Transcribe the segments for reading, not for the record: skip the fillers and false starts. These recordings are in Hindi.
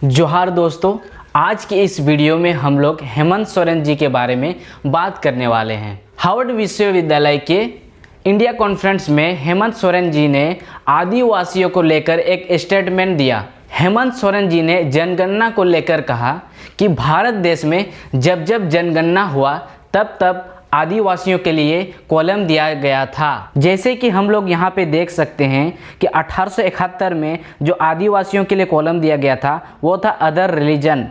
जोहार दोस्तों, आज की इस वीडियो में हम लोग हेमंत सोरेन जी के बारे में बात करने वाले हैं। हार्वर्ड विश्वविद्यालय के इंडिया कॉन्फ्रेंस में हेमंत सोरेन जी ने आदिवासियों को लेकर एक स्टेटमेंट दिया। हेमंत सोरेन जी ने जनगणना को लेकर कहा कि भारत देश में जब जब जनगणना हुआ तब तब आदिवासियों के लिए कॉलम दिया गया था। जैसे कि हम लोग यहाँ पे देख सकते हैं कि 1871 में जो आदिवासियों के लिए कॉलम दिया गया था वो था अदर रिलीजन।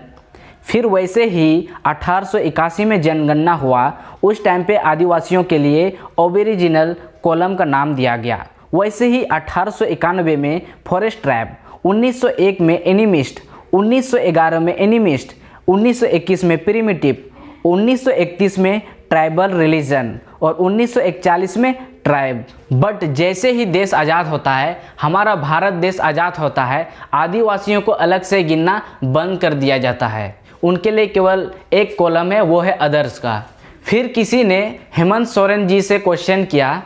फिर वैसे ही 1881 में जनगणना हुआ, उस टाइम पे आदिवासियों के लिए ओबेरिजिनल कॉलम का नाम दिया गया। वैसे ही 1891 में फॉरेस्ट ट्राइब, 1901 में एनिमिस्ट, 1911 में एनिमिस्ट, 1921 में प्रिमिटिव, 1931 में ट्राइबल रिलीजन और 1941 में ट्राइब। बट जैसे ही देश आज़ाद होता है, हमारा भारत देश आज़ाद होता है, आदिवासियों को अलग से गिनना बंद कर दिया जाता है। उनके लिए केवल एक कॉलम है, वो है अदर्स का। फिर किसी ने हेमंत सोरेन जी से क्वेश्चन किया,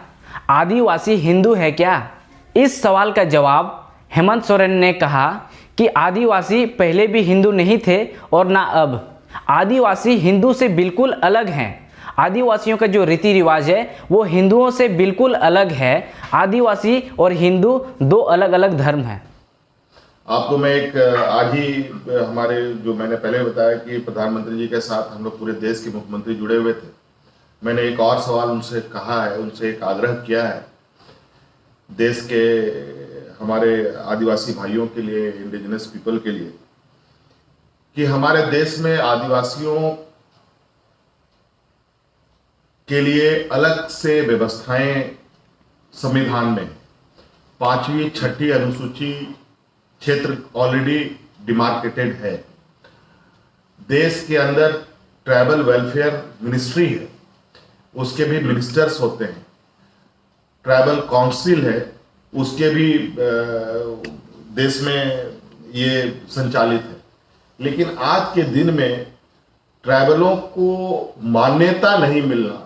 आदिवासी हिंदू है क्या? इस सवाल का जवाब हेमंत सोरेन ने कहा कि आदिवासी पहले भी हिंदू नहीं थे और ना अब। आदिवासी हिंदू से बिल्कुल अलग हैं। आदिवासियों का जो रीति रिवाज है वो हिंदुओं से बिल्कुल अलग है। आदिवासी और हिंदू दो अलग अलग धर्म हैं। आपको मैं एक आज ही हमारे जो मैंने पहले बताया कि प्रधानमंत्री जी के साथ हम लोग पूरे देश के मुख्यमंत्री जुड़े हुए थे। मैंने एक और सवाल उनसे कहा है, उनसे एक आग्रह किया है देश के हमारे आदिवासी भाइयों के लिए, इंडिजिनस पीपल के लिए, कि हमारे देश में आदिवासियों के लिए अलग से व्यवस्थाएं संविधान में 5वीं 6ठी अनुसूची क्षेत्र ऑलरेडी डिमार्केटेड है। देश के अंदर ट्राइबल वेलफेयर मिनिस्ट्री है, उसके भी मिनिस्टर्स होते हैं। ट्राइबल काउंसिल है, उसके भी देश में ये संचालित है। लेकिन आज के दिन में ट्राइबलों को मान्यता नहीं मिलना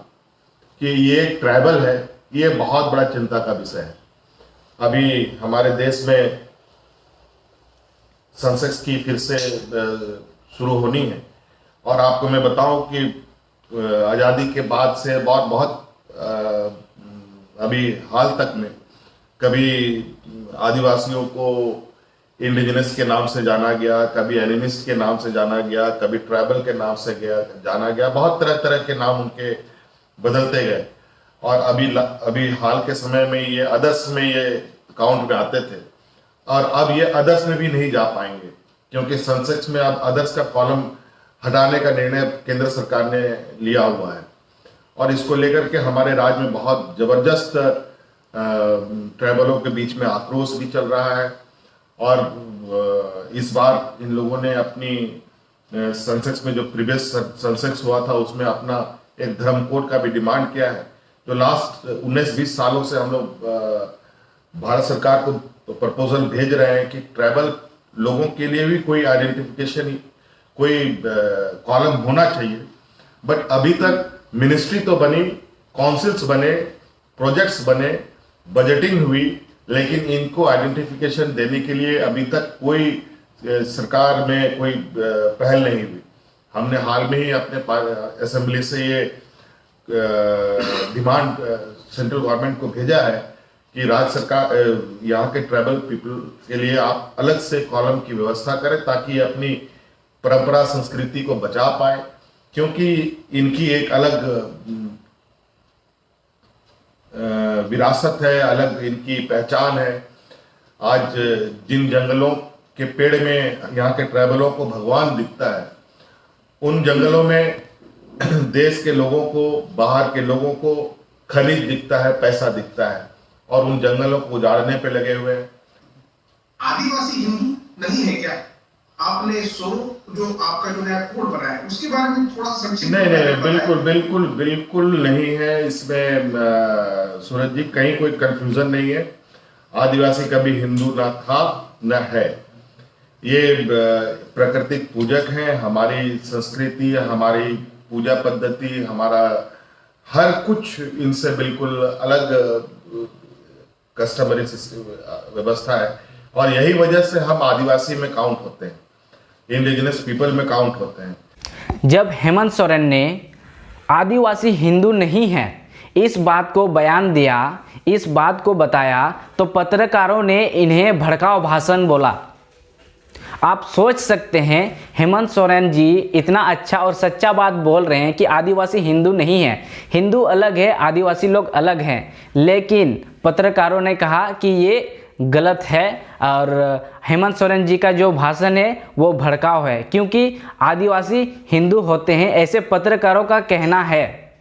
कि ये ट्राइबल है, ये बहुत बड़ा चिंता का विषय है। अभी हमारे देश में सेंसेक्स की फिर से शुरू होनी है और आपको मैं बताऊं कि आज़ादी के बाद से बहुत अभी हाल तक में कभी आदिवासियों को इंडिजिनस के नाम से जाना गया, कभी एनिमिस्ट के नाम से जाना गया, कभी ट्राइबल के नाम से जाना गया। बहुत तरह तरह के नाम उनके बदलते गए और अभी हाल के समय में ये अदर्स में ये काउंट में आते थे और अब ये अदर्स में भी नहीं जा पाएंगे क्योंकि सेंसेक्स में अब अदर्स का कॉलम हटाने का निर्णय केंद्र सरकार ने लिया हुआ है। और इसको लेकर के हमारे राज्य में बहुत जबरदस्त ट्राइबलों के बीच में आक्रोश भी चल रहा है और इस बार इन लोगों ने अपनी सेंसेक्स में जो प्रीवियस सेंसेक्स हुआ था उसमें अपना एक धर्म कोड का भी डिमांड किया है। जो लास्ट 19-20 सालों से हम लोग भारत सरकार को प्रपोजल भेज रहे हैं कि ट्राइबल लोगों के लिए भी कोई आइडेंटिफिकेशन, कोई कॉलम होना चाहिए। बट अभी तक मिनिस्ट्री तो बनी, काउंसिल्स बने, प्रोजेक्ट्स बने, बजटिंग हुई, लेकिन इनको आइडेंटिफिकेशन देने के लिए अभी तक कोई सरकार में कोई पहल नहीं हुई। हमने हाल में ही अपने असेंबली से ये डिमांड सेंट्रल गवर्नमेंट को भेजा है कि राज्य सरकार यहाँ के ट्राइबल पीपल के लिए आप अलग से कॉलम की व्यवस्था करें ताकि अपनी परंपरा संस्कृति को बचा पाए, क्योंकि इनकी एक अलग विरासत है, अलग इनकी पहचान है। आज जिन जंगलों के पेड़ में यहाँ के ट्राइबलों को भगवान दिखता है, उन जंगलों में देश के लोगों को, बाहर के लोगों को खनिज दिखता है, पैसा दिखता है और उन जंगलों को उजाड़ने पे लगे हुए हैं। आदिवासी हिंदू नहीं है क्या? आपने जो आपका जो नया कोड बना है उसके बारे में थोड़ा संक्षिप्त नहीं, बिल्कुल नहीं है इसमें सूरज जी, कहीं कोई कंफ्यूजन नहीं है। आदिवासी कभी हिंदू ना था न है। ये प्राकृतिक पूजक हैं। हमारी संस्कृति, हमारी पूजा पद्धति, हमारा हर कुछ इनसे बिल्कुल अलग कस्टमरी व्यवस्था है और यही वजह से हम आदिवासी में काउंट होते हैं। इंडिजिनस पीपल में काउंट होते हैं। जब हेमंत सोरेन ने आदिवासी हिंदू नहीं है इस बात को बयान दिया, इस बात को बताया, तो पत्रकारों ने इन्हें भड़काऊ भाषण बोला। आप सोच सकते हैं हेमंत सोरेन जी इतना अच्छा और सच्चा बात बोल रहे हैं कि आदिवासी हिंदू नहीं है, हिंदू अलग है, आदिवासी लोग अलग हैं, लेकिन पत्रकारों ने कहा कि ये गलत है और हेमंत सोरेन जी का जो भाषण है वो भड़काऊ है, क्योंकि आदिवासी हिंदू होते हैं, ऐसे पत्रकारों का कहना है।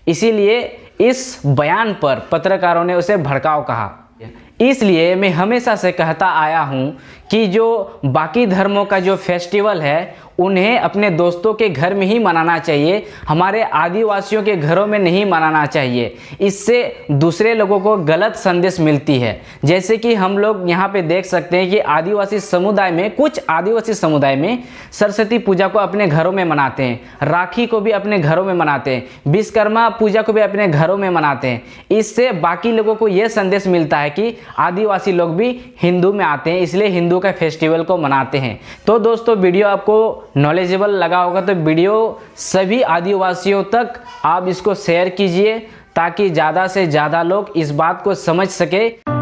इसीलिए इस बयान पर पत्रकारों ने उसे भड़काऊ कहा। इसलिए मैं हमेशा से कहता आया हूँ कि जो बाकी धर्मों का जो फेस्टिवल है उन्हें अपने दोस्तों के घर में ही मनाना चाहिए, हमारे आदिवासियों के घरों में नहीं मनाना चाहिए। इससे दूसरे लोगों को गलत संदेश मिलती है। जैसे कि हम लोग यहाँ पे देख सकते हैं कि आदिवासी समुदाय में, कुछ आदिवासी समुदाय में सरस्वती पूजा को अपने घरों में मनाते हैं, राखी को भी अपने घरों में मनाते हैं, विश्वकर्मा पूजा को भी अपने घरों में मनाते हैं। इससे बाकी लोगों को यह संदेश मिलता है कि आदिवासी लोग भी हिंदू में आते हैं, इसलिए हिंदू का फेस्टिवल को मनाते हैं। तो दोस्तों, वीडियो आपको नॉलेजेबल लगा होगा तो वीडियो सभी आदिवासियों तक आप इसको शेयर कीजिए ताकि ज़्यादा से ज़्यादा लोग इस बात को समझ सके।